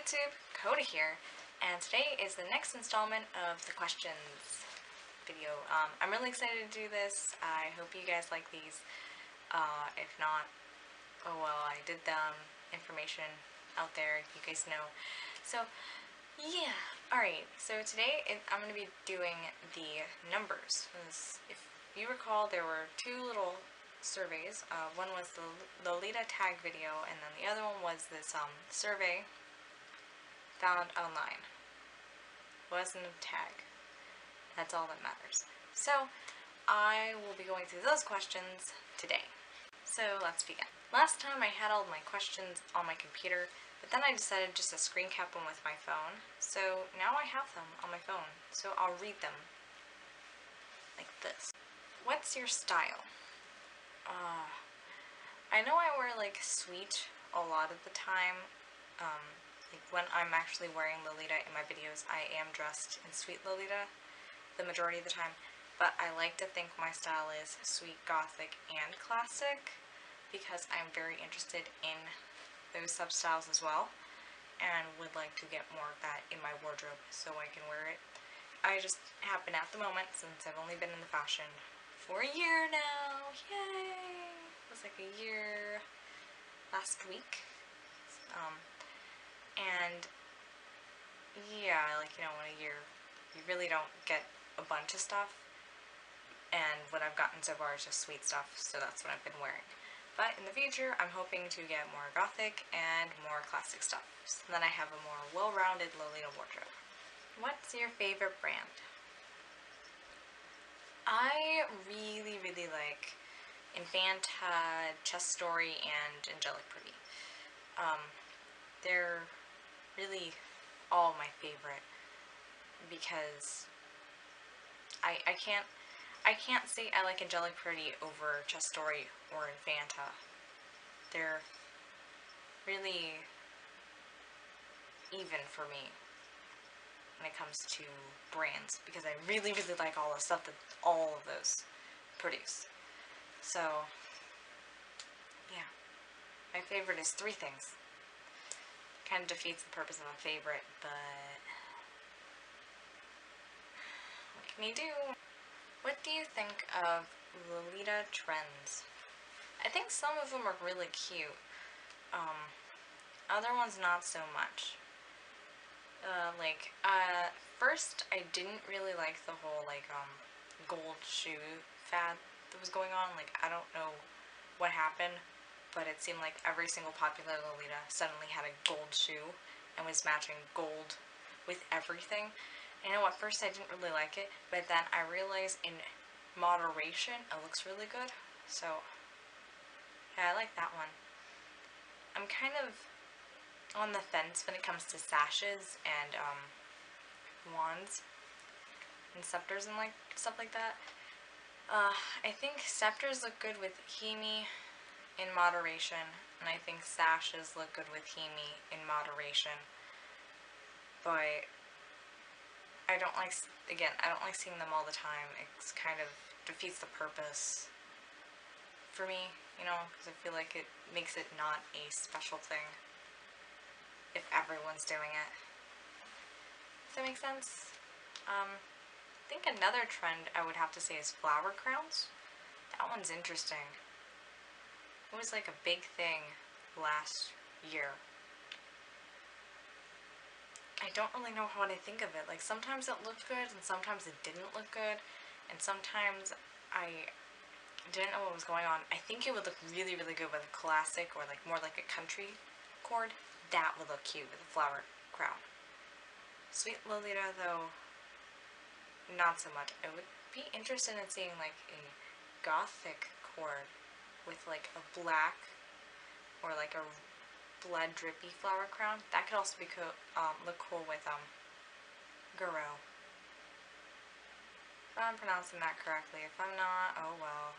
YouTube, Kota here, and today is the next installment of the questions video. I'm really excited to do this. I hope you guys like these. If not, oh well, I did the information out there, you guys know. So, yeah, alright, so today I'm going to be doing the numbers. If you recall, there were two little surveys. One was the Lolita tag video, and then the other one was this survey found online. Wasn't a tag. That's all that matters. So I will be going through those questions today. So let's begin. Last time I had all my questions on my computer, but then I decided just to screen cap them with my phone. So now I have them on my phone. So I'll read them like this. What's your style? I know I wear like sweet a lot of the time. Like when I'm actually wearing Lolita in my videos, I am dressed in sweet Lolita the majority of the time, but I like to think my style is sweet, gothic, and classic because I'm very interested in those sub-styles as well and would like to get more of that in my wardrobe so I can wear it. I just happen at the moment, since I've only been in the fashion for a year now, yay! It was like a year last week. And yeah, like, you know, in a year you really don't get a bunch of stuff, and what I've gotten so far is just sweet stuff, so that's what I've been wearing. But in the future, I'm hoping to get more gothic and more classic stuff, so then I have a more well-rounded Lolita wardrobe. What's your favorite brand? I really like Infanta, Chest Story, and Angelic Pretty. They're really all my favorite because I can't say I like Angelic Pretty over Chest Story or Infanta. They're really even for me when it comes to brands because I really like all the stuff that all of those produce. So yeah, my favorite is three things. Kind of defeats the purpose of a favorite, but what can you do? What do you think of Lolita trends? I think some of them are really cute. Other ones not so much. First I didn't really like the whole gold shoe fad that was going on. Like, I don't know what happened, but it seemed like every single popular Lolita suddenly had a gold shoe and was matching gold with everything. And you know, at first I didn't really like it, but then I realized in moderation it looks really good. So yeah, I like that one. I'm kind of on the fence when it comes to sashes and wands and scepters and stuff like that. I think scepters look good with Himi in moderation, and I think sashes look good with Himi in moderation. But I don't like seeing them all the time. It kind of defeats the purpose for me, you know, because I feel like it makes it not a special thing if everyone's doing it. Does that make sense? I think another trend I would have to say is flower crowns. That one's interesting. It was like a big thing last year. I don't really know what I think of it. Like, sometimes it looked good and sometimes it didn't look good, and sometimes I didn't know what was going on. I think it would look really good with a classic or like more like a country cord. That would look cute with a flower crown. Sweet Lolita though, not so much. I would be interested in seeing like a gothic cord with like a black or like a blood drippy flower crown. That could also be cool, look cool with Garo. If I'm pronouncing that correctly. If I'm not, oh well.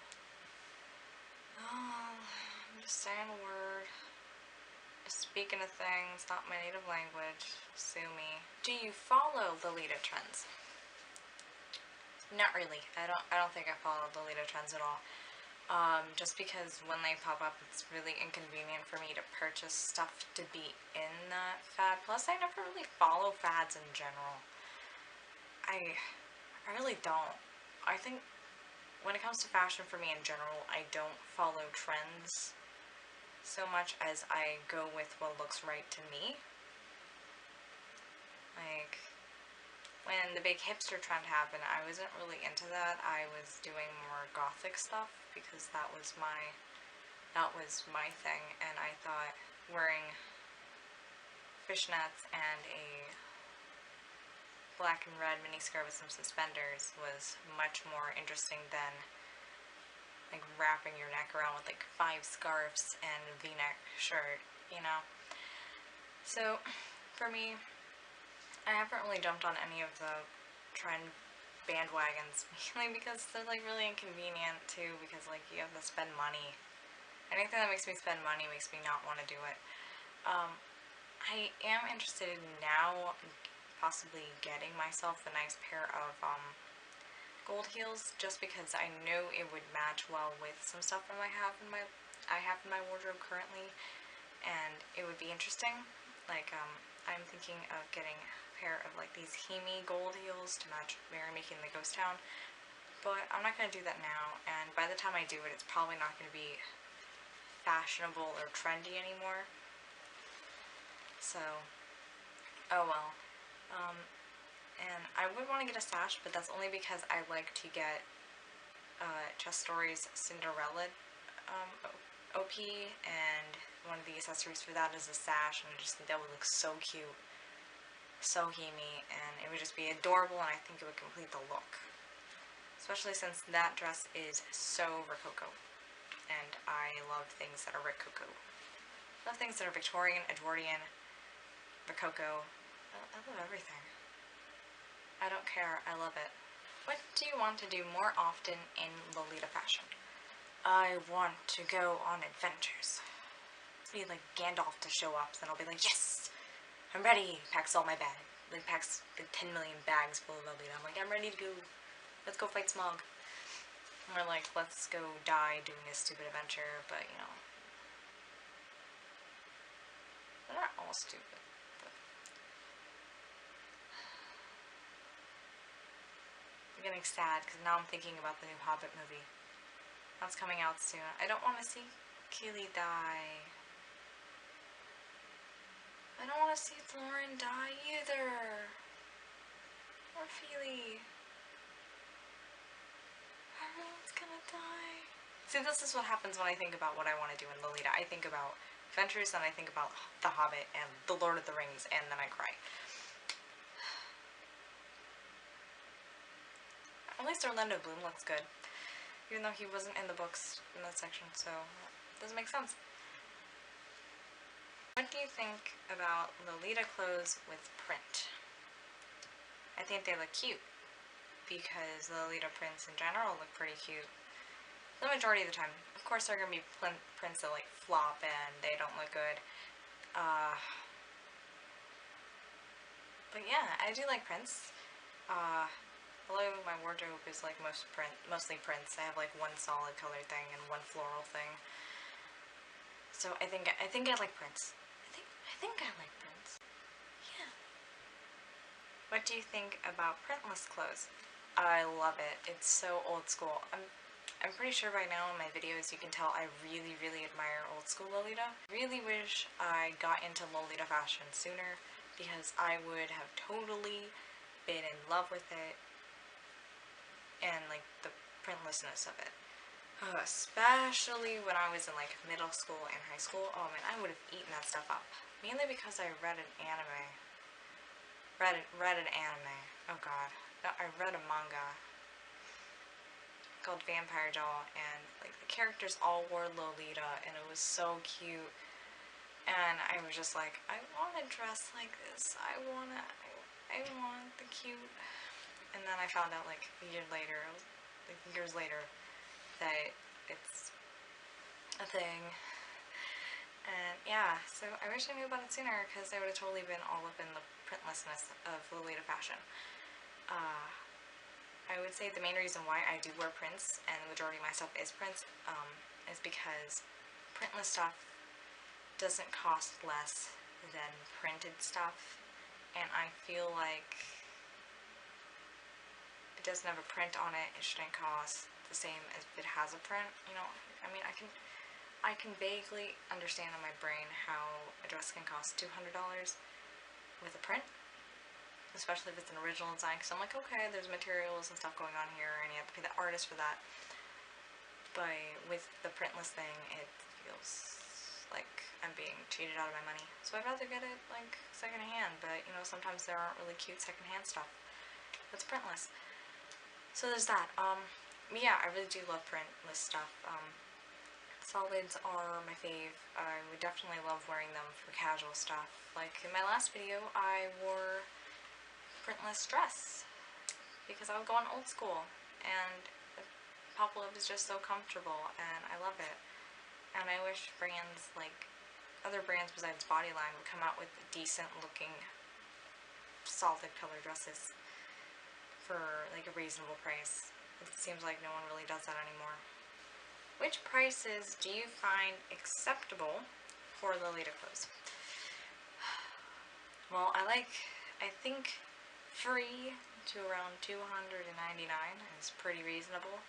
Oh, I'm just saying a word. Just speaking of things, not my native language. Sue me. Do you follow Lolita trends? Not really. I don't think I follow Lolita trends at all. Just because when they pop up, it's really inconvenient for me to purchase stuff to be in that fad. Plus, Plus, I never really follow fads in general. I really don't. I think when it comes to fashion for me in general, I don't follow trends so much as I go with what looks right to me. Like, when the big hipster trend happened, I wasn't really into that. I was doing more gothic stuff because that was my thing, and I thought wearing fishnets and a black and red miniskirt with some suspenders was much more interesting than like wrapping your neck around with like 5 scarves and a v-neck shirt, you know? So, for me, I haven't really jumped on any of the trend bandwagons, mainly because they're like really inconvenient too, because like you have to spend money. Anything that makes me spend money makes me not want to do it. I am interested in now possibly getting myself a nice pair of gold heels, just because I know it would match well with some stuff that I have in my wardrobe currently, and it would be interesting. Like I'm thinking of getting a pair of like these Hemi gold heels to match Mary making the ghost town, but I'm not going to do that now, and by the time I do it, it's probably not going to be fashionable or trendy anymore. So, oh well. And I would want to get a sash, but that's only because I like to get Chest Stories Cinderella OP, and one of the accessories for that is a sash, and I just think that would look so cute, so Hemi, and it would just be adorable, and I think it would complete the look. Especially since that dress is so Rococo, and I love things that are Rococo. I love things that are Victorian, Edwardian, Rococo. I love everything. I don't care, I love it. What do you want to do more often in Lolita fashion? I want to go on adventures. Be like Gandalf to show up, then I'll be like, yes! I'm ready! Packs all my bag. Like, packs like 10 million bags full of Lolita. I'm like, I'm ready to go. Let's go fight Smog. Or like, let's go die doing a stupid adventure, but you know. They're not all stupid. I'm getting sad because now I'm thinking about the new Hobbit movie. That's coming out soon. I don't want to see Keely die. I don't want to see Thorin die either. Or Feely. Everyone's gonna die. See, this is what happens when I think about what I want to do in Lolita. I think about adventures, and I think about The Hobbit and The Lord of the Rings, and then I cry. At least Orlando Bloom looks good, even though he wasn't in the books in that section, so it doesn't make sense. What do you think about Lolita clothes with print? I think they look cute, because Lolita prints in general look pretty cute. The majority of the time. Of course, there are going to be prints that like flop and they don't look good. But yeah, I do like prints. Although my wardrobe is like mostly prints. I have like one solid color thing and one floral thing. So I think I like prints. I think I like prints. Yeah. What do you think about printless clothes? I love it. It's so old school. I'm pretty sure by now in my videos you can tell I really, really admire old school Lolita. Really wish I got into Lolita fashion sooner, because I would have totally been in love with it and like the printlessness of it. Oh, especially when I was in like middle school and high school. Oh man, I would have eaten that stuff up. Mainly because I read an anime. Read an anime. Oh god. No, I read a manga called Vampire Doll, and like the characters all wore Lolita, and it was so cute. And I was just like, I want to dress like this. I want the cute. And then I found out like a year later, like years later, that it's a thing. And yeah, so I wish I knew about it sooner, because I would have totally been all up in the printlessness of Lolita fashion. I would say the main reason why I do wear prints, and the majority of my stuff is prints, is because printless stuff doesn't cost less than printed stuff, and I feel like if it doesn't have a print on it, it shouldn't cost the same as if it has a print. You know, I mean, I can vaguely understand in my brain how a dress can cost $200 with a print, especially if it's an original design, because I'm like, okay, there's materials and stuff going on here, and you have to pay the artist for that. But with the printless thing, it feels like I'm being cheated out of my money. So I'd rather get it like secondhand, but you know, sometimes there aren't really cute secondhand stuff that's printless. So there's that. Yeah, I really do love printless stuff. Solids are my fave. I would definitely love wearing them for casual stuff. Like in my last video, I wore printless dress because I was going old school, and the Poplar is just so comfortable, and I love it. And I wish brands like other brands besides Bodyline would come out with decent looking solid color dresses for like a reasonable price. It seems like no one really does that anymore. Which prices do you find acceptable for Lolita clothes? Well, I think free to around $299 is pretty reasonable.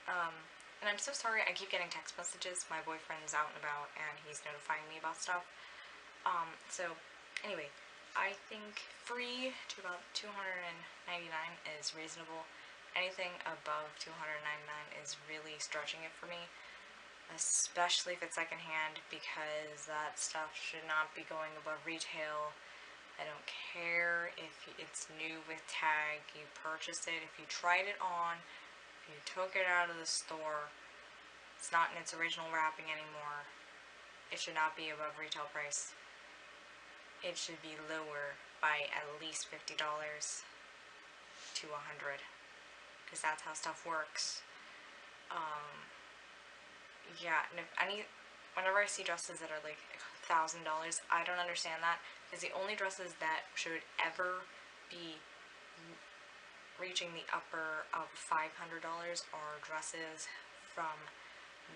And I'm so sorry, I keep getting text messages. My boyfriend is out and about, and he's notifying me about stuff. So, anyway, I think free to about $299 is reasonable. Anything above $299 is really stretching it for me, especially if it's secondhand, because that stuff should not be going above retail. I don't care if it's new with tag, you purchased it, if you tried it on, if you took it out of the store, it's not in its original wrapping anymore. It should not be above retail price. It should be lower by at least $50 to $100. Because that's how stuff works. Yeah, and whenever I see dresses that are like $1,000, I don't understand that, because the only dresses that should ever be reaching the upper of $500 are dresses from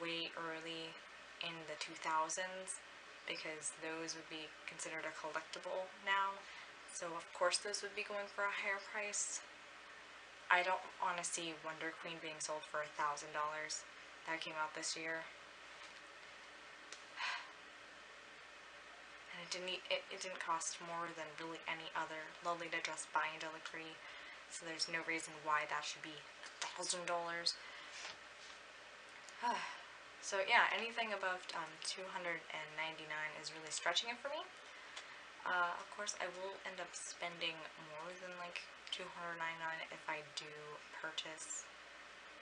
way early in the 2000s, because those would be considered a collectible now. So of course those would be going for a higher price. I don't want to see Wonder Queen being sold for $1,000. That came out this year. And it didn't cost more than really any other Lolita dress by Angelic Cree, so there's no reason why that should be $1,000. So yeah, anything above $299 is really stretching it for me. Of course, I will end up spending more than like $299 if I do purchase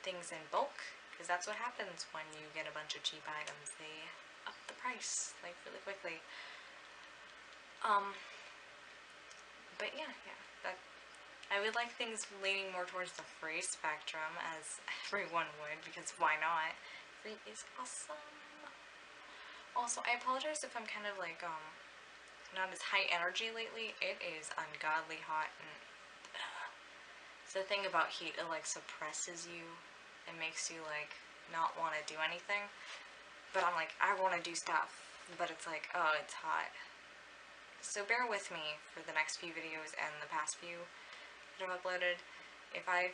things in bulk, because that's what happens when you get a bunch of cheap items. They up the price like really quickly. But yeah, that I would like things leaning more towards the free spectrum, as everyone would, because why not? Free is awesome. Also, I apologize if I'm kind of like not as high energy lately. It is ungodly hot, and it's the thing about heat, it like suppresses you. It makes you like not want to do anything. But I'm like, I want to do stuff, but it's like, oh, it's hot. So bear with me for the next few videos and the past few that I've uploaded. If I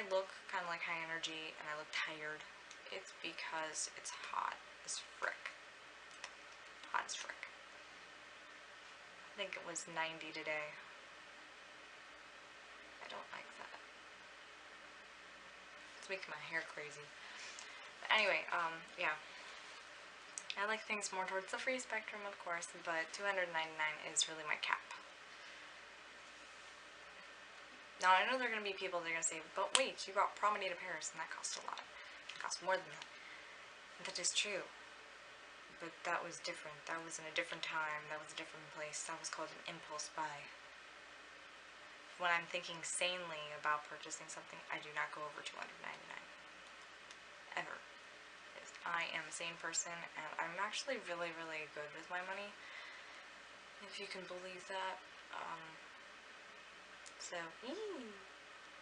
look kind of like high energy and I look tired, it's because it's hot as frick. Hot as frick. I think it was 90 today. I don't like that. It's making my hair crazy. But anyway, yeah. I like things more towards the free spectrum, of course, but $299 is really my cap. Now, I know there are going to be people that are going to say, but wait, you got Promenade of Paris, and that cost a lot. It cost more than that. And that is true. But that was different. That was in a different time. That was a different place. That was called an impulse buy. When I'm thinking sanely about purchasing something, I do not go over $299. Ever. I am a sane person, and I'm actually really, really good with my money, if you can believe that.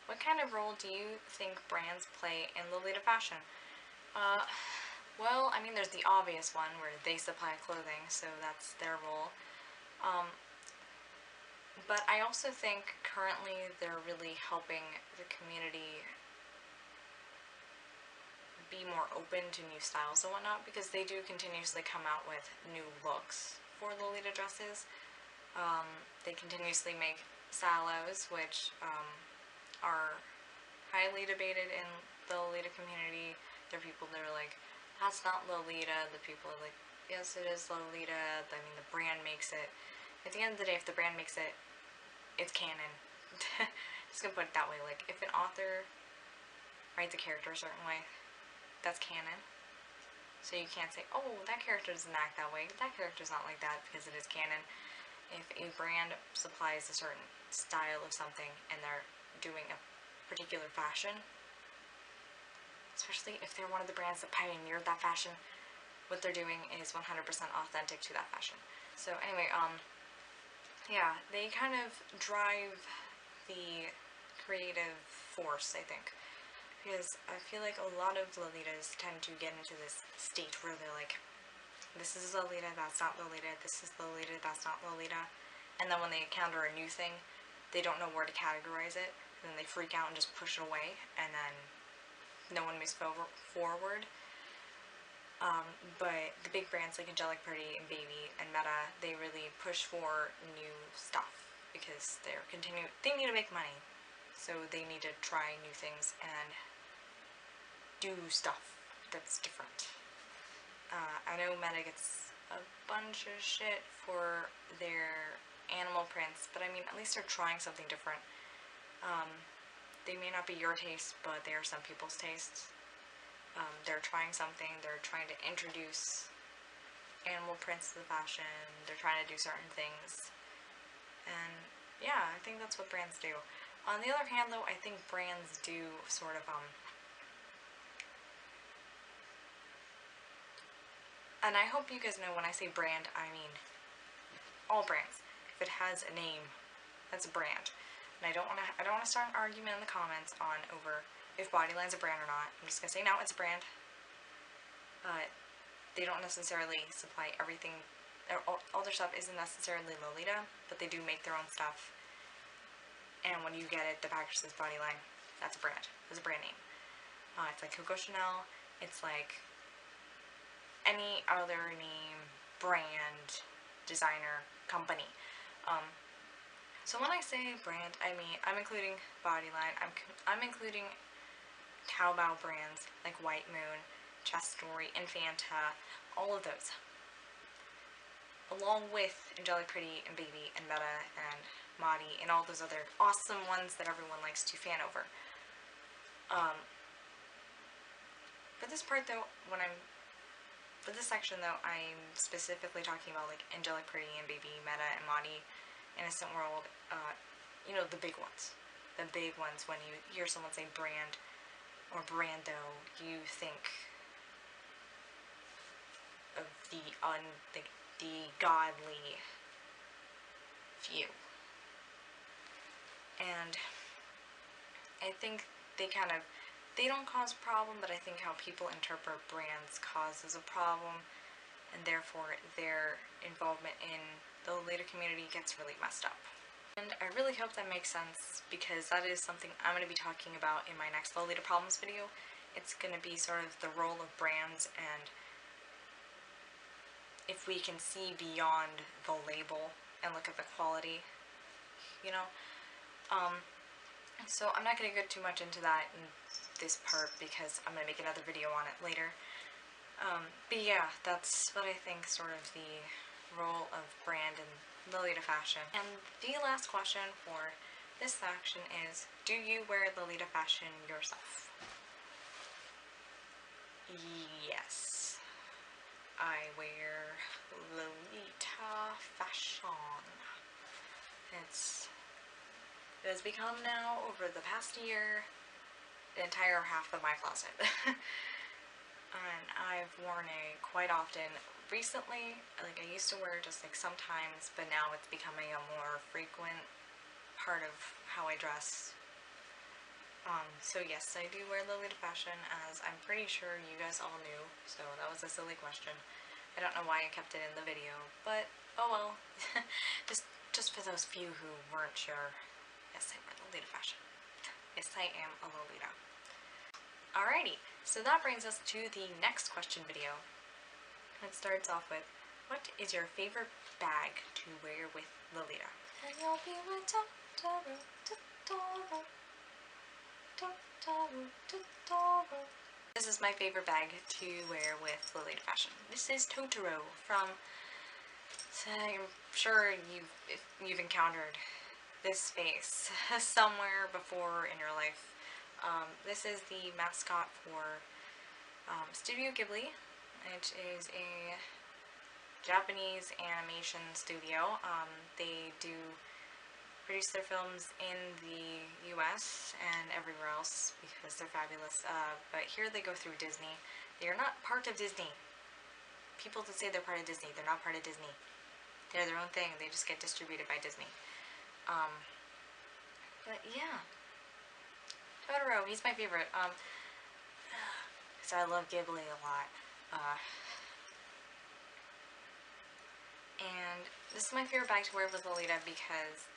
What kind of role do you think brands play in Lolita fashion? Well, I mean, there's the obvious one where they supply clothing, so that's their role. Um, but I also think currently they're really helping the community be more open to new styles and whatnot, because they do continuously come out with new looks for Lolita dresses. They continuously make salos, which are highly debated in the Lolita community. There are people that are like, that's not Lolita. The people are like, yes, it is Lolita. I mean, the brand makes it. At the end of the day, if the brand makes it, it's canon. Just gonna put it that way. Like, if an author writes a character a certain way, that's canon. So you can't say, oh, that character doesn't act that way. That character's not like that, because it is canon. If a brand supplies a certain style of something and they're doing a particular fashion, especially if they're one of the brands that pioneered that fashion, what they're doing is 100% authentic to that fashion. So anyway, yeah, they kind of drive the creative force, I think. Because I feel like a lot of Lolitas tend to get into this state where they're like, this is Lolita, that's not Lolita, this is Lolita, that's not Lolita. And then when they encounter a new thing, they don't know where to categorize it, and then they freak out and just push it away, and then no one moves forward. But the big brands like Angelic Pretty and Baby and Meta, they really push for new stuff because they need to make money. So they need to try new things and do stuff that's different. I know Meta gets a bunch of shit for their animal prints, but I mean, at least they're trying something different. They may not be your taste, but they are some people's tastes. They're trying something, they're trying to introduce animal prints to the fashion, they're trying to do certain things. And yeah, I think that's what brands do. On the other hand, though, I think brands do sort of, and I hope you guys know when I say brand, I mean all brands. If it has a name, that's a brand. And I don't want to start an argument in the comments on over if Bodyline's a brand or not. I'm just gonna say now it's a brand. They don't necessarily supply everything. All their stuff isn't necessarily Lolita, but they do make their own stuff. And when you get it, the package says Bodyline. That's a brand. It's a brand name. It's like Coco Chanel. It's like any other name, brand, designer, company. So when I say brand, I mean I'm including Bodyline. I'm including Taobao brands like White Moon, Chess Story, Infanta, all of those, along with Angelic Pretty and Baby and Meta and Madi and all those other awesome ones that everyone likes to fan over. For this part though, for this section though, I'm specifically talking about like Angelic Pretty and Baby, Meta and Madi, Innocent World, you know, the big ones. The big ones, when you hear someone say brand or brando, you think of the godly few. And I think they don't cause a problem, but I think how people interpret brands causes a problem, and therefore their involvement in the Lolita community gets really messed up. And I really hope that makes sense, because that is something I'm going to be talking about in my next Lolita Problems video. It's going to be sort of the role of brands, and if we can see beyond the label and look at the quality, you know. So I'm not going to get too much into that in this part, because I'm going to make another video on it later. But yeah, that's what I think sort of the role of brand in Lolita fashion. And the last question for this section is, do you wear Lolita fashion yourself? Yes, I wear Lolita fashion. It has become now, over the past year, the entire half of my closet. And I've worn it quite often. Recently, like, I used to wear it just like sometimes, but now it's becoming a more frequent part of how I dress. So yes, I do wear Lolita fashion, as I'm pretty sure you guys all knew, so that was a silly question. I don't know why I kept it in the video, but oh well. just for those few who weren't sure, yes, I wear Lolita fashion. Yes, I am a Lolita. Alrighty, so that brings us to the next question video. It starts off with, what is your favorite bag to wear with Lolita? And you'll be with Totoro, Totoro. This is my favorite bag to wear with Lolita fashion. This is Totoro from, I'm sure if you've encountered this face somewhere before in your life. This is the mascot for Studio Ghibli, which is a Japanese animation studio. They do produce their films in the US and everywhere else because they're fabulous, but here they go through Disney. They are not part of Disney. People that say they're part of Disney, they're not part of Disney. They're their own thing, they just get distributed by Disney. But yeah, Totoro, he's my favorite, because I love Ghibli a lot. And this is my favorite bag to wear with Lolita because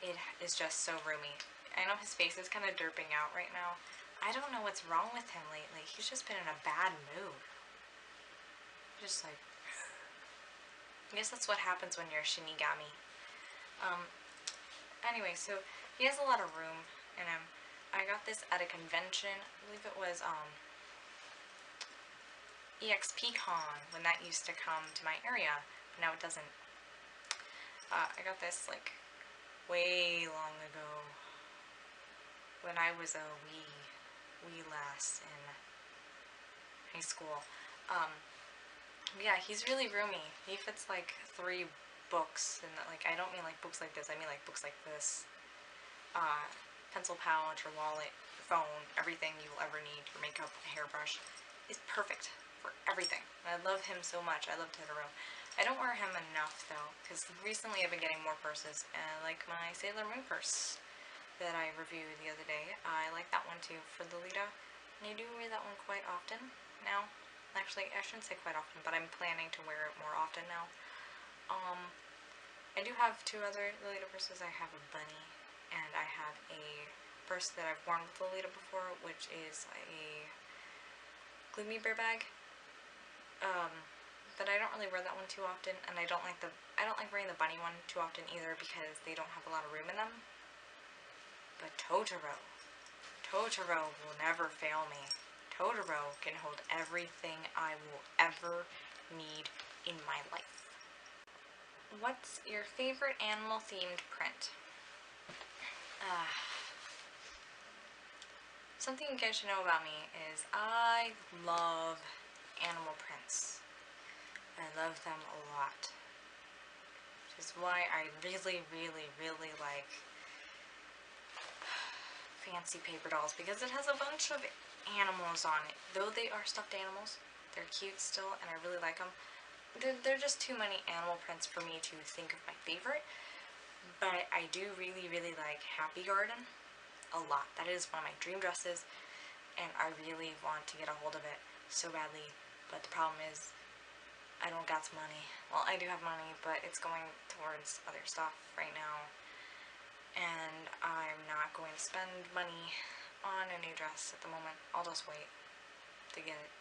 it is just so roomy. I know his face is kind of derping out right now. I don't know what's wrong with him lately. He's just been in a bad mood. Just like, I guess that's what happens when you're a Shinigami. Anyway, so he has a lot of room in him. I got this at a convention. I believe it was EXPCon, when that used to come to my area. But now it doesn't. I got this like way long ago when I was a wee lass in high school. Yeah, he's really roomy. He fits like 3 books, and like, I don't mean like books like this, I mean like books like this. Pencil pouch, your wallet, your phone, everything you will ever need, your makeup, a hairbrush, is perfect for everything. I love him so much. I love Totoro. I don't wear him enough though, because recently I've been getting more purses, like my Sailor Moon purse that I reviewed the other day. I like that one too for Lolita, and I do wear that one quite often now. Actually, I shouldn't say quite often, but I'm planning to wear it more often now. I do have 2 other Lolita purses. I have a bunny, and I have a purse that I've worn with Lolita before, which is a Gloomy Bear bag. But I don't really wear that one too often, and I don't like wearing the bunny one too often either because they don't have a lot of room in them. But Totoro will never fail me. Totoro can hold everything I will ever need in my life. What's your favorite animal themed print? Something you guys should know about me is I love animal prints. I love them a lot. Which is why I really like fancy paper dolls, because it has a bunch of animals on it. Though they are stuffed animals, they're cute still, and I really like them. They're just too many animal prints for me to think of my favorite. But I do really like Happy Garden a lot. That is one of my dream dresses, and I really want to get a hold of it so badly. But the problem is, I don't got money. Well, I do have money, but it's going towards other stuff right now. And I'm not going to spend money on a new dress at the moment. I'll just wait to get it.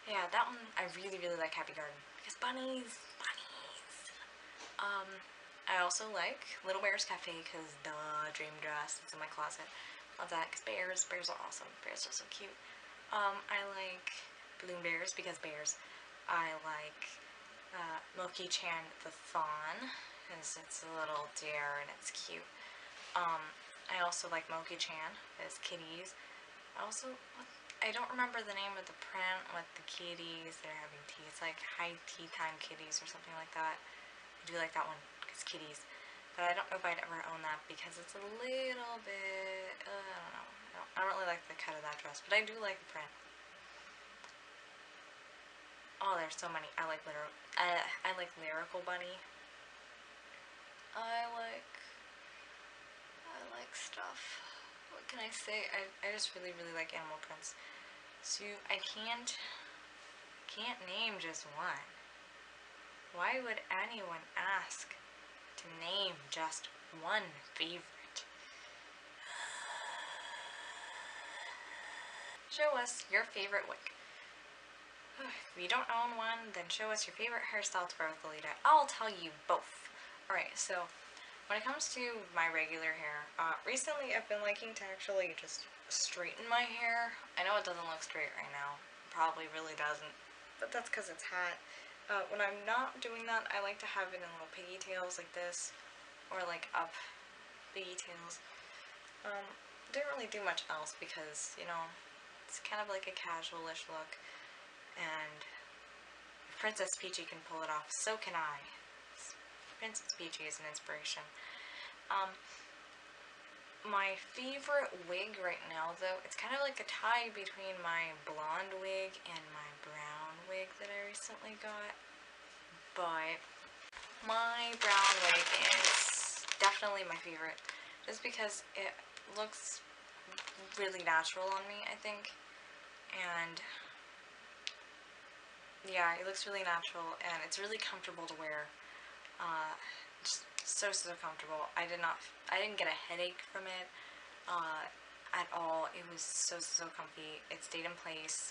Yeah, that one, I really like Happy Garden. Because bunnies. I also like Little Bears Cafe, because dream dress, it's in my closet. Love that, because bears are awesome. Bears are so cute. I like Balloon Bears, because bears. I like Milky-chan the fawn, because it's a little deer and it's cute. I also like Milky-chan as kitties. I don't remember the name of the print with the kitties that are having tea. It's like High Tea Time Kitties or something like that. I do like that one, because kitties. But I don't know if I'd ever own that because it's a little bit, I don't know. I don't really like the cut of that dress, but I do like the print. Oh, there's so many. I like Lyrical Bunny. I like I like stuff. What can I say? I just really, really like animal prints. So I can't name just one. Why would anyone ask to name just one favorite? Show us your favorite wig. If you don't own one, then show us your favorite hairstyle to wear with Lolita. I'll tell you both. Alright, so when it comes to my regular hair, recently I've been liking to actually just straighten my hair. I know it doesn't look straight right now. Probably really doesn't. But that's because it's hot. When I'm not doing that, I like to have it in little pigtails like this. Or like up pigtails. Didn't really do much else because, you know, it's kind of like a casual-ish look. And if Princess Peachy can pull it off, so can I. Princess Peachy is an inspiration. My favorite wig right now, though, it's kind of like a tie between my blonde wig and my brown wig that I recently got. But my brown wig is definitely my favorite, just because it looks really natural on me, I think. And yeah, it looks really natural, and it's really comfortable to wear. Just so comfortable. I didn't get a headache from it at all. It was so comfy. It stayed in place.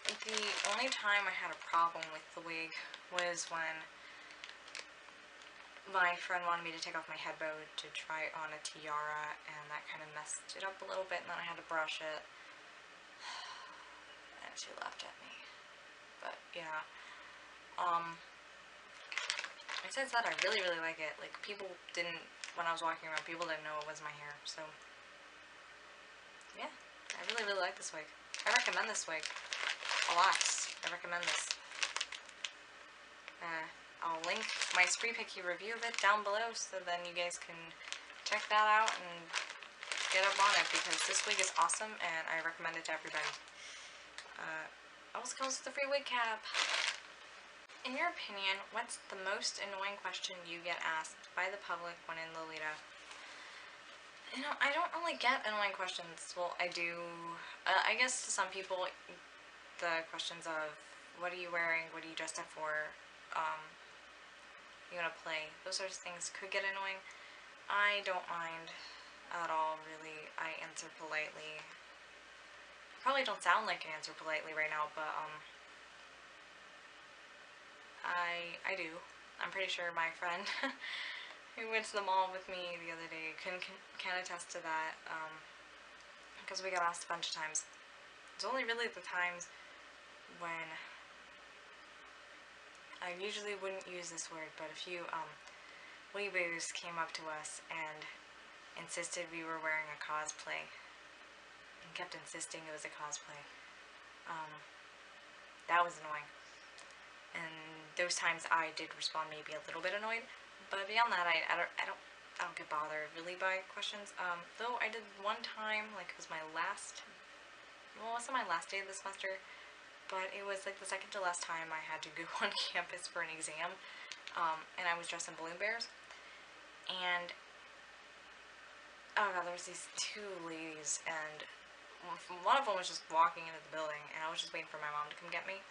The only time I had a problem with the wig was when my friend wanted me to take off my headbow to try on a tiara, and that kind of messed it up a little bit, and then I had to brush it. And she laughed at me. But yeah. Besides that, I really like it. Like, people didn't, when I was walking around, people didn't know it was my hair, so yeah. I really like this wig. I recommend this wig a lot. I recommend this. I'll link my Spree Picky review of it down below, so then you guys can check that out and get up on it, because this wig is awesome and I recommend it to everybody. Also comes with a free wig cap. In your opinion, what's the most annoying question you get asked by the public when in Lolita? You know, I don't really get annoying questions. Well, I do. I guess to some people, the questions of, what are you wearing, what are you dressed up for, you gonna play, those sorts of things could get annoying. I don't mind at all, really. I answer politely. Probably don't sound like I answer politely right now, but I do. I'm pretty sure my friend who went to the mall with me the other day can attest to that, because we got asked a bunch of times. It's only really the times when I usually wouldn't use this word, but a few weeaboos came up to us and insisted we were wearing a cosplay, and kept insisting it was a cosplay. That was annoying. And those times I did respond maybe a little bit annoyed, but beyond that, I don't get bothered really by questions. Though I did one time, like, it was my last, well, it wasn't my last day of the semester, but it was like the second to last time I had to go on campus for an exam, and I was dressed in balloon bears, and oh god, there was these two ladies, and one of them was just walking into the building, and I was just waiting for my mom to come get me,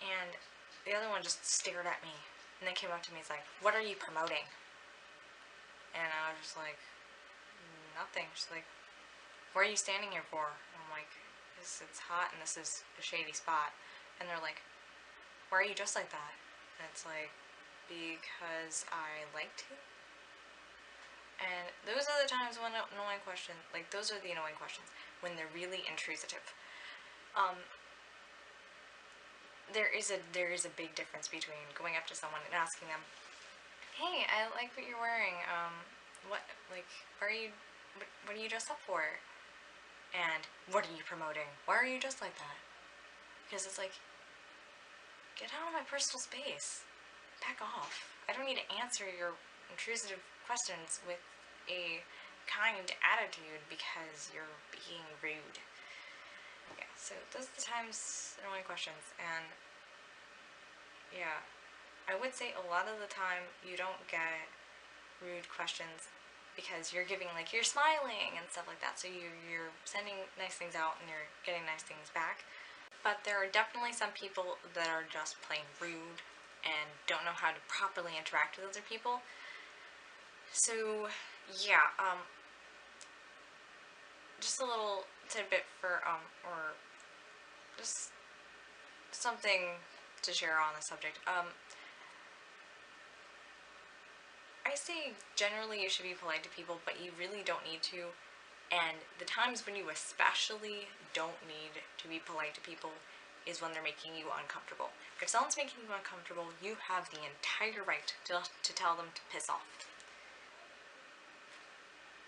and the other one just stared at me, and then came up to me, it's like, what are you promoting? And I was just like, nothing. She's like, what are you standing here for? And I'm like, it's hot and this is a shady spot. And they're like, why are you dressed like that? And it's like, because I like to. And those are the times when annoying questions, like, those are the annoying questions, when they're really intrusive. There is a big difference between going up to someone and asking them, hey, I like what you're wearing, what are you dressed up for? And what are you promoting? Why are you dressed like that? Because it's like, get out of my personal space. Back off. I don't need to answer your intrusive questions with a kind attitude because you're being rude. Yeah, so those are the times, annoying questions, and yeah, I would say a lot of the time you don't get rude questions because you're giving, like, you're smiling and stuff like that, so you're sending nice things out and you're getting nice things back. But there are definitely some people that are just plain rude and don't know how to properly interact with other people. So yeah, just a little tidbit for or just something to share on the subject. I say generally you should be polite to people, but you really don't need to. And the times when you especially don't need to be polite to people is when they're making you uncomfortable. If someone's making you uncomfortable, you have the entire right to tell them to piss off.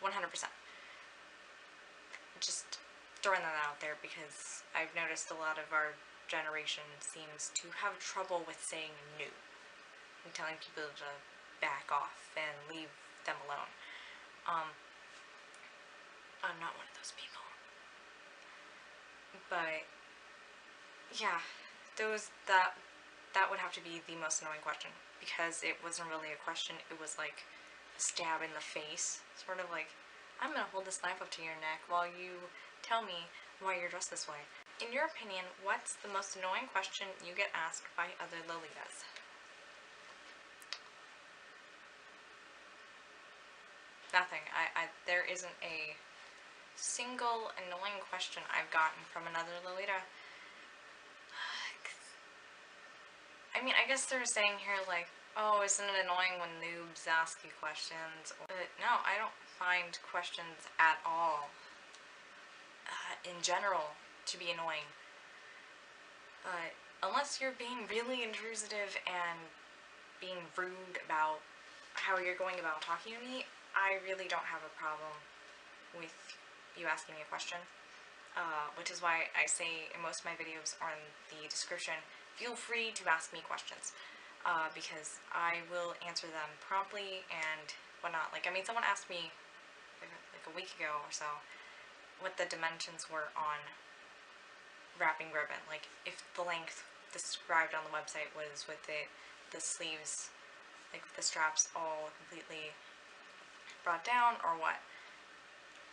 100%. Just throwing that out there because I've noticed a lot of our generation seems to have trouble with saying no and telling people to back off and leave them alone. I'm not one of those people. But yeah, that would have to be the most annoying question because it wasn't really a question. It was like a stab in the face, sort of like, I'm gonna hold this knife up to your neck while you tell me why you're dressed this way. In your opinion, what's the most annoying question you get asked by other Lolitas? Nothing. There isn't a single annoying question I've gotten from another Lolita. I mean, I guess they're saying here, like, oh, isn't it annoying when noobs ask you questions? But no, I don't find questions at all, in general, to be annoying. Unless you're being really intrusive and being rude about how you're going about talking to me, I really don't have a problem with you asking me a question. Which is why I say in most of my videos or in the description, feel free to ask me questions, because I will answer them promptly and whatnot. Like, I mean, someone asked me like a week ago or so what the dimensions were on wrapping ribbon. Like, if the length described on the website was with the sleeves, like with the straps all completely brought down, or what.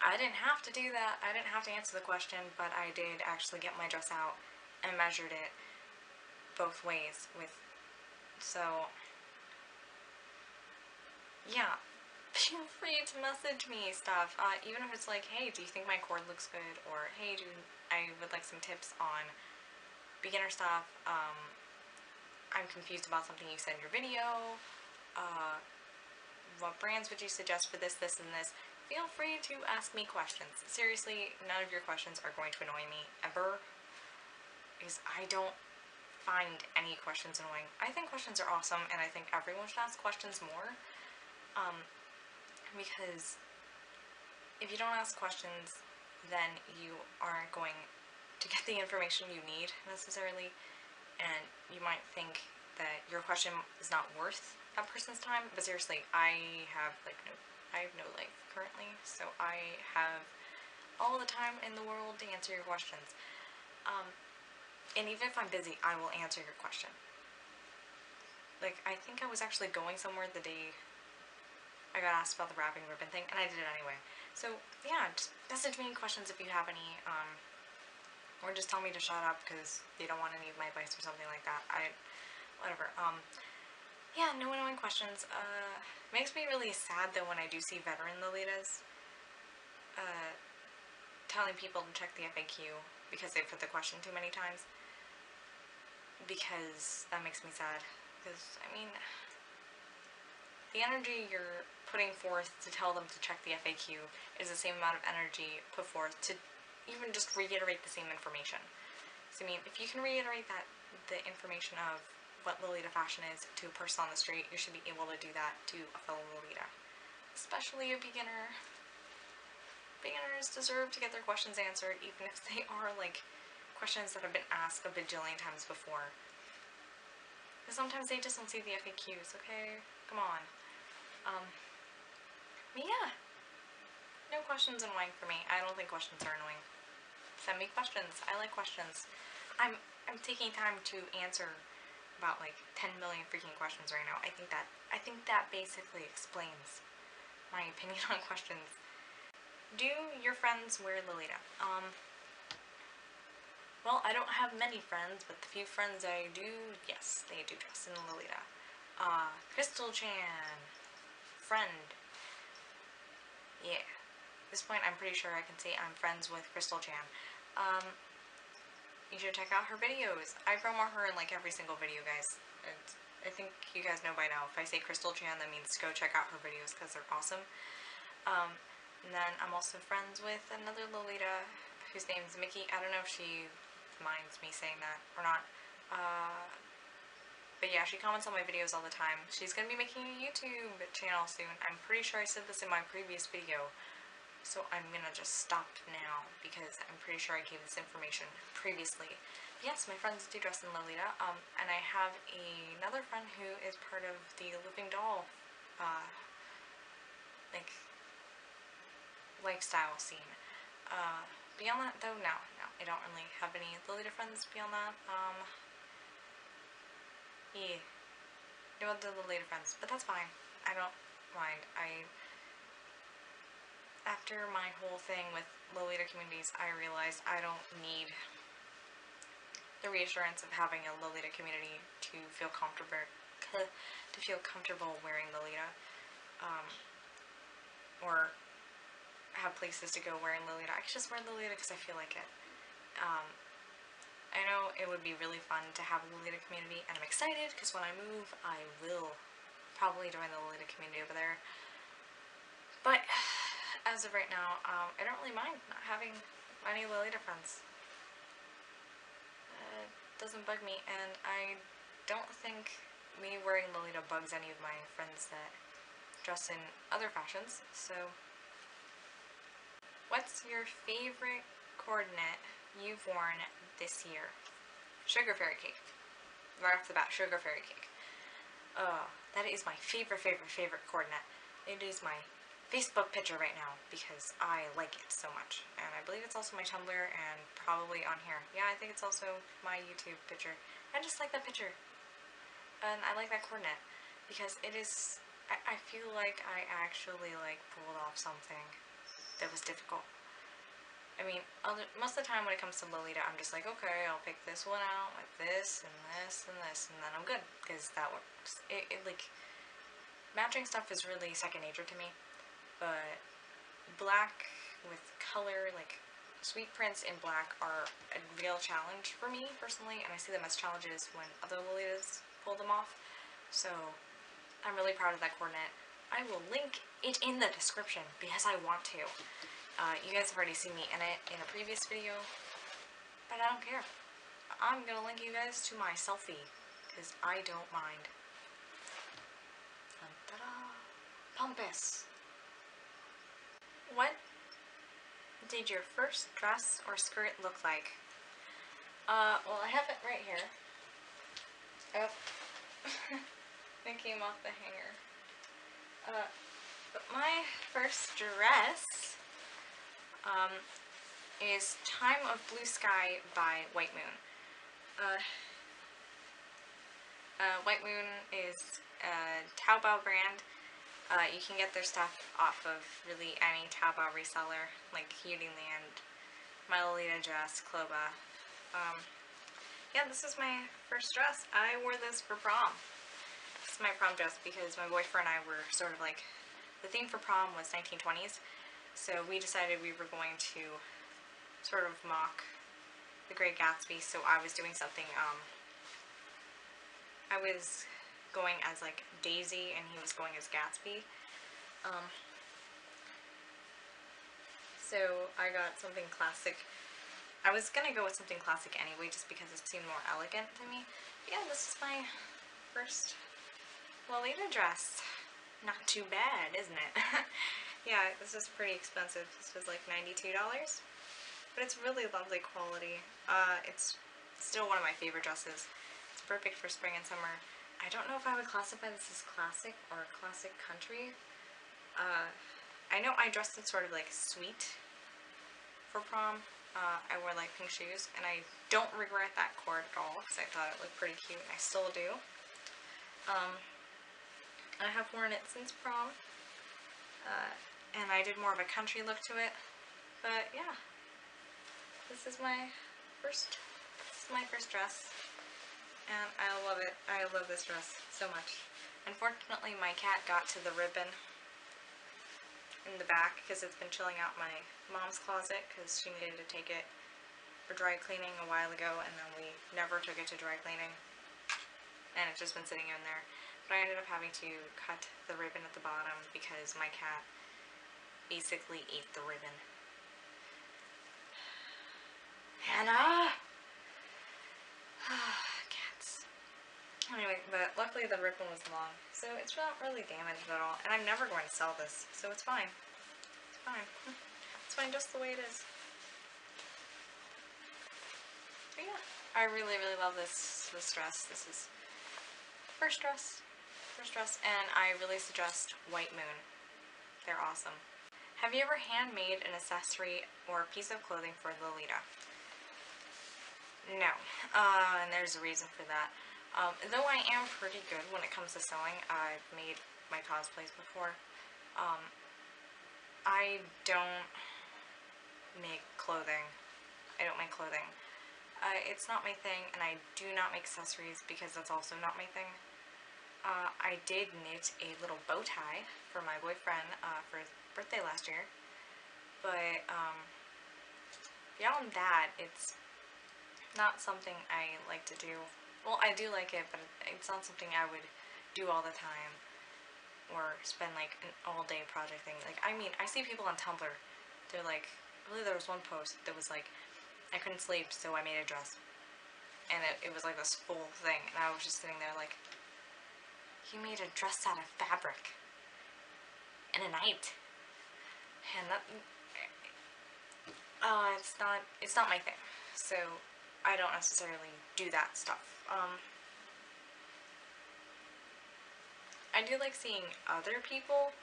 I didn't have to do that. I didn't have to answer the question, but I did actually get my dress out and measured it both ways so yeah, feel free to message me stuff, even if it's like, hey, do you think my cord looks good, or hey, I would like some tips on beginner stuff, I'm confused about something you said in your video, what brands would you suggest for this, and this. Feel free to ask me questions. Seriously, none of your questions are going to annoy me, ever. Because I don't find any questions annoying. I think questions are awesome, and I think everyone should ask questions more. Because if you don't ask questions, then you aren't going to get the information you need, necessarily. And you might think that your question is not worth that person's time, but seriously, I have no life currently, so I have all the time in the world to answer your questions. And even if I'm busy, I will answer your question. Like, I think I was actually going somewhere the day I got asked about the wrapping ribbon thing, and I did it anyway. So yeah, just message me questions if you have any, or just tell me to shut up because they don't want any of my advice or something like that. Whatever. Yeah, no annoying questions. Makes me really sad though when I do see veteran Lolitas telling people to check the FAQ because they've put the question too many times. Because that makes me sad. Because, I mean, the energy you're putting forth to tell them to check the FAQ is the same amount of energy put forth to even just reiterate the same information. So, I mean, if you can reiterate the information of what Lolita fashion is to a person on the street, you should be able to do that to a fellow Lolita. Especially a beginner. Beginners deserve to get their questions answered, even if they are, like, questions that have been asked a bajillion times before. Because sometimes they just don't see the FAQs, okay? Come on. But yeah. No questions annoying for me. I don't think questions are annoying. Send me questions. I like questions. I'm taking time to answer about like 10 million freaking questions right now. I think that basically explains my opinion on questions. Do your friends wear Lolita? Well, I don't have many friends, but the few friends I do, yes, they do dress in Lolita. Crystal Chan, friend. Yeah. At this point, I'm pretty sure I can say I'm friends with Crystal Chan. You should check out her videos. I promo her in like every single video, guys. I think you guys know by now. If I say Crystal Chan, that means go check out her videos because they're awesome. And then I'm also friends with another Lolita whose name's Mickey. I don't know if she minds me saying that or not. But yeah, she comments on my videos all the time. She's gonna be making a YouTube channel soon. I'm pretty sure I said this in my previous video. So I'm gonna just stop now because I'm pretty sure I gave this information previously. Yes, my friends do dress in Lolita. And I have another friend who is part of the Living Doll, like, lifestyle scene. Beyond that, though, no, I don't really have any Lolita friends beyond that. Yeah, no other Lolita friends, but that's fine. I don't mind. After my whole thing with Lolita communities, I realized I don't need the reassurance of having a Lolita community to feel comfortable wearing Lolita, or have places to go wearing Lolita. I just wear Lolita because I feel like it. I know it would be really fun to have a Lolita community, and I'm excited because when I move, I will probably join the Lolita community over there. But as of right now, I don't really mind not having any Lolita friends. It doesn't bug me, and I don't think me wearing Lolita bugs any of my friends that dress in other fashions. So, what's your favorite coordinate you've worn this year? Sugar fairy cake. Right off the bat, sugar fairy cake. That is my favorite coordinate. It is my Facebook picture right now because I like it so much. And I believe it's also my Tumblr and probably on here. Yeah, I think it's also my YouTube picture. I just like that picture. And I like that coordinate because it is, I feel like I actually like pulled off something that was difficult. I mean, most of the time when it comes to Lolita, I'm just like, okay, I'll pick this one out with this and this and this, and then I'm good, because that works. Like, matching stuff is really second nature to me, but black with color, like, sweet prints in black are a real challenge for me, personally, and I see them as challenges when other Lolitas pull them off, so I'm really proud of that coordinate. I will link it in the description, because I want to. You guys have already seen me in it in a previous video, but I don't care. I'm gonna link you guys to my selfie, because I don't mind. Ta-da! Pompous! What did your first dress or skirt look like? Well, I have it right here. Oh. It came off the hanger. But my first dress is Time of Blue Sky by White Moon. White Moon is a Taobao brand. You can get their stuff off of really any Taobao reseller, like Cutie-Land, My Lolita Dress, Cloba. Yeah, this is my first dress. I wore this for prom. This is my prom dress because my boyfriend and I were sort of like, the theme for prom was 1920s. So we decided we were going to sort of mock The Great Gatsby, so I was doing something, I was going as like Daisy and he was going as Gatsby. So I got something classic. I was gonna go with something classic anyway just because it seemed more elegant to me. But yeah, this is my first Lolita dress. Not too bad, isn't it? Yeah, this is pretty expensive. This was like $92, but it's really lovely quality. It's still one of my favorite dresses. It's perfect for spring and summer. I don't know if I would classify this as classic or classic country. I know I dressed it sort of like sweet for prom, I wore like pink shoes, and I don't regret that cord at all because I thought it looked pretty cute, and I still do. I have worn it since prom, and I did more of a country look to it. But yeah, this is my first dress, and I love it. I love this dress so much. Unfortunately, my cat got to the ribbon in the back because it's been chilling out my mom's closet because she needed to take it for dry cleaning a while ago, and then we never took it to dry cleaning, and it's just been sitting in there. But I ended up having to cut the ribbon at the bottom because my cat basically ate the ribbon. Hannah! Cats. Anyway, but luckily the ribbon was long, so it's not really damaged at all. And I'm never going to sell this, so it's fine. It's fine. It's fine just the way it is. But yeah, I really, really love this dress. This is first dress, and I really suggest White Moon. They're awesome. Have you ever handmade an accessory or piece of clothing for Lolita? No, and there's a reason for that. Though I am pretty good when it comes to sewing, I've made my cosplays before. I don't make clothing. I don't make clothing. It's not my thing, and I do not make accessories because that's also not my thing. I did knit a little bow tie for my boyfriend for his birthday last year, but beyond that, it's not something I like to do. Well, I do like it, but it's not something I would do all the time or spend like an all-day project thing. Like, I mean, I see people on Tumblr, they're like, really, there was one post that was like, I couldn't sleep, so I made a dress, and it was like this full thing, and I was just sitting there like, you made a dress out of fabric in a night, and that, it's not my thing, so I don't necessarily do that stuff. I do like seeing other people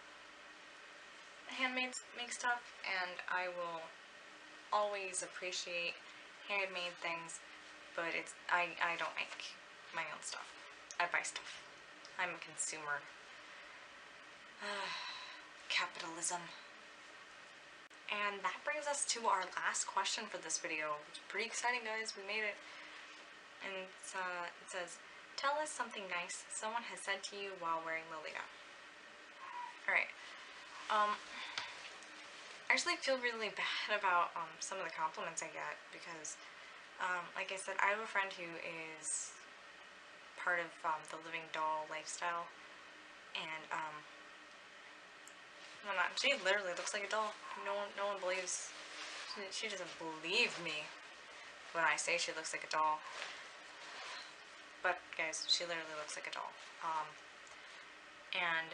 handmade make stuff, and I will always appreciate handmade things, but I don't make my own stuff. I buy stuff. I'm a consumer. Capitalism. And that brings us to our last question for this video. It's pretty exciting, guys. We made it. And it says, tell us something nice someone has said to you while wearing Lolita. Alright. I actually feel really bad about some of the compliments I get because, like I said, I have a friend who is part of the living doll lifestyle, and she literally looks like a doll. No one believes. She doesn't believe me when I say she looks like a doll. But guys, she literally looks like a doll. And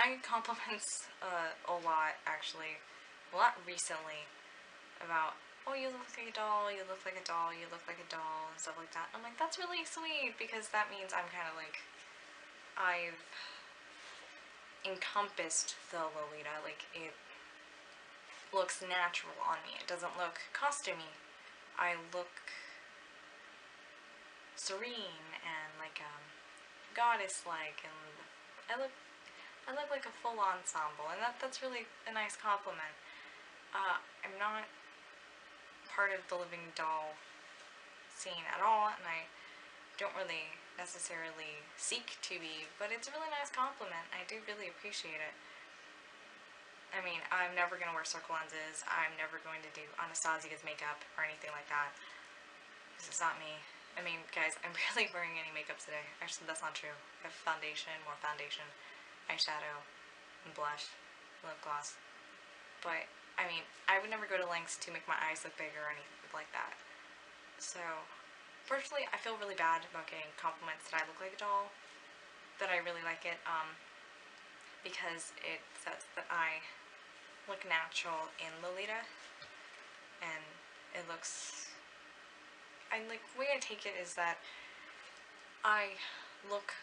I get compliments a lot, actually, a lot recently, about, oh, you look like a doll, you look like a doll, you look like a doll, and stuff like that. I'm like, that's really sweet, because that means I'm kind of like, I've encompassed the Lolita. Like, it looks natural on me. It doesn't look costumey. I look serene and like goddess-like, and I look like a full ensemble, and that's really a nice compliment. I'm not part of the living doll scene at all, and I don't really necessarily seek to be, but it's a really nice compliment. I do really appreciate it. I mean, I'm never going to wear circle lenses. I'm never going to do Anastasia's makeup or anything like that, because it's not me. I mean, guys, I'm barely wearing any makeup today. Actually, that's not true. I have foundation, more foundation, eyeshadow, and blush, lip gloss. But, I mean, I would never go to lengths to make my eyes look bigger or anything like that. So, personally, I feel really bad about getting compliments that I look like a doll, that I really like it, because it says that I look natural in Lolita, and it looks, the way I take it is that I look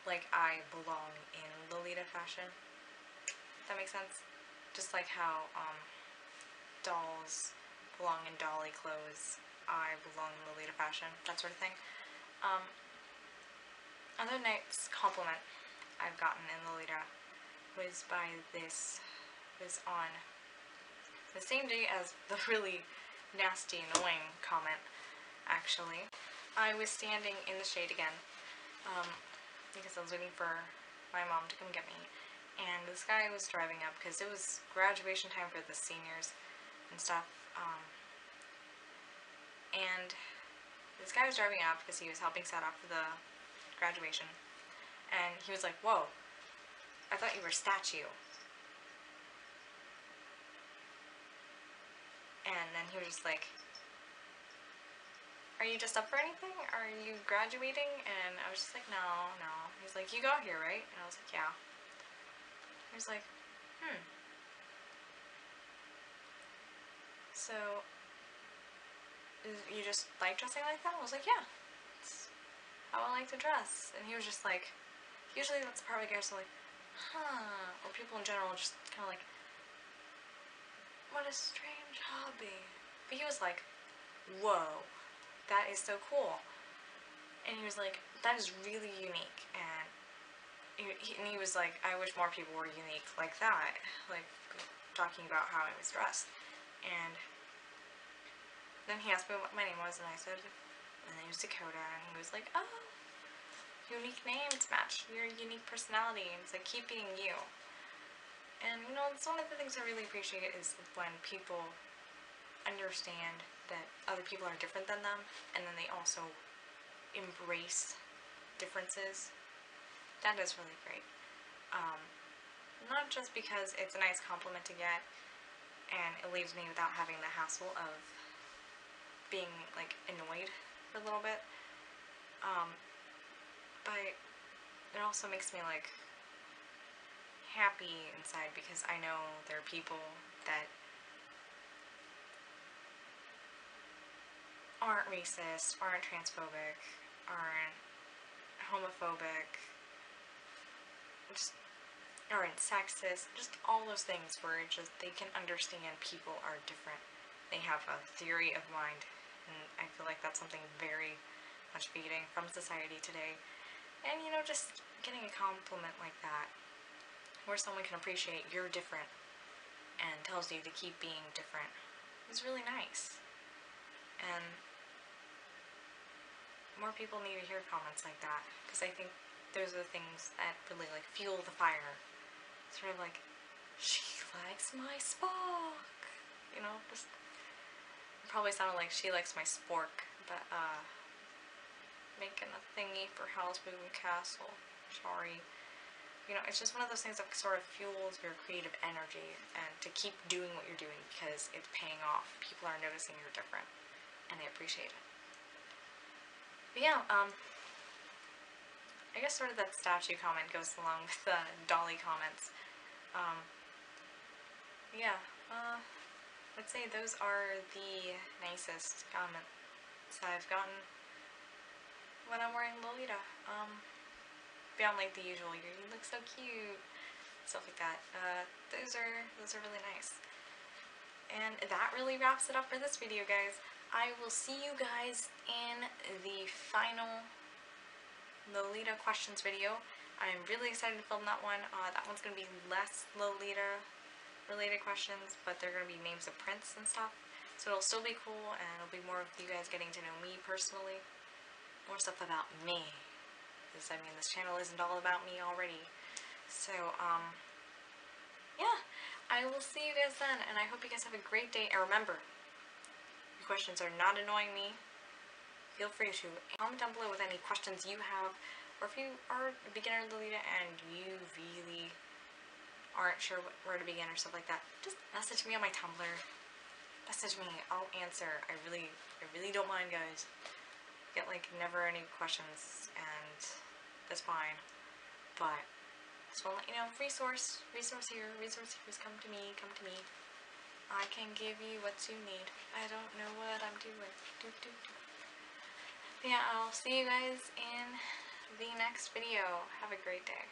like I belong in Lolita fashion. That makes sense? Just like how, dolls belong in dolly clothes, I belong in Lolita fashion, that sort of thing. Another nice compliment I've gotten in Lolita was on the same day as the really nasty, annoying comment, actually. I was standing in the shade again, because I was waiting for my mom to come get me, and this guy was driving up, because it was graduation time for the seniors and stuff, and this guy was driving up because he was helping set up for the graduation, and he was like, "Whoa, I thought you were a statue." And then he was just like, "Are you just up for anything? Are you graduating?" And I was just like, no. He's like, "You got here, right?" And I was like, "Yeah." He was like, "So, you just like dressing like that?" I was like, "Yeah, it's how I like to dress." And he was just like, usually that's the part where guys are like, huh, or people in general just kind of like, what a strange hobby. But he was like, "Whoa, that is so cool." And he was like, "That is really unique." And he was like, "I wish more people were unique like that," like talking about how I was dressed. And then he asked me what my name was, and I said my name is Dakota, and he was like, "Oh, unique names match your unique personality," and it's like, keep being you. And you know, it's one of the things I really appreciate is when people understand that other people are different than them, and then they also embrace differences. That is really great. Not just because it's a nice compliment to get, and it leaves me without having the hassle of being like annoyed for a little bit, but it also makes me like happy inside, because I know there are people that aren't racist, aren't transphobic, aren't homophobic, just aren't sexist, just all those things where just they can understand people are different. They have a theory of mind, and I feel like that's something very much fading from society today. And you know, just getting a compliment like that, where someone can appreciate you're different and tells you to keep being different, is really nice. And more people need to hear comments like that, because I think those are the things that really like fuel the fire. Sort of like, she likes my spork, you know, just probably sounded like she likes my spork, but making a thingy for Howl's Moving Castle, sorry. You know, it's just one of those things that sort of fuels your creative energy and to keep doing what you're doing, because it's paying off. People are noticing you're different, and they appreciate it. But yeah, I guess sort of that statue comment goes along with the dolly comments. Yeah, I'd say those are the nicest comments I've gotten when I'm wearing Lolita. Beyond like the usual, you look so cute, stuff like that. Those are really nice. And that really wraps it up for this video, guys. I will see you guys in the final Lolita questions video. I'm really excited to film that one. That one's going to be less Lolita related questions, but they're going to be names of prints and stuff. So it'll still be cool, and it'll be more of you guys getting to know me personally. More stuff about me. Because, I mean, this channel isn't all about me already. So, yeah. I will see you guys then, and I hope you guys have a great day. And remember, your questions are not annoying me. Feel free to comment down below with any questions you have, or if you are a beginner in Lolita and you really aren't sure where to begin or stuff like that, just message me on my Tumblr. Message me, I'll answer. I really don't mind, guys. Get like never any questions, and that's fine. But just want to let you know, resource here, come to me. I can give you what you need. I don't know what I'm doing. Yeah, I'll see you guys in the next video. Have a great day.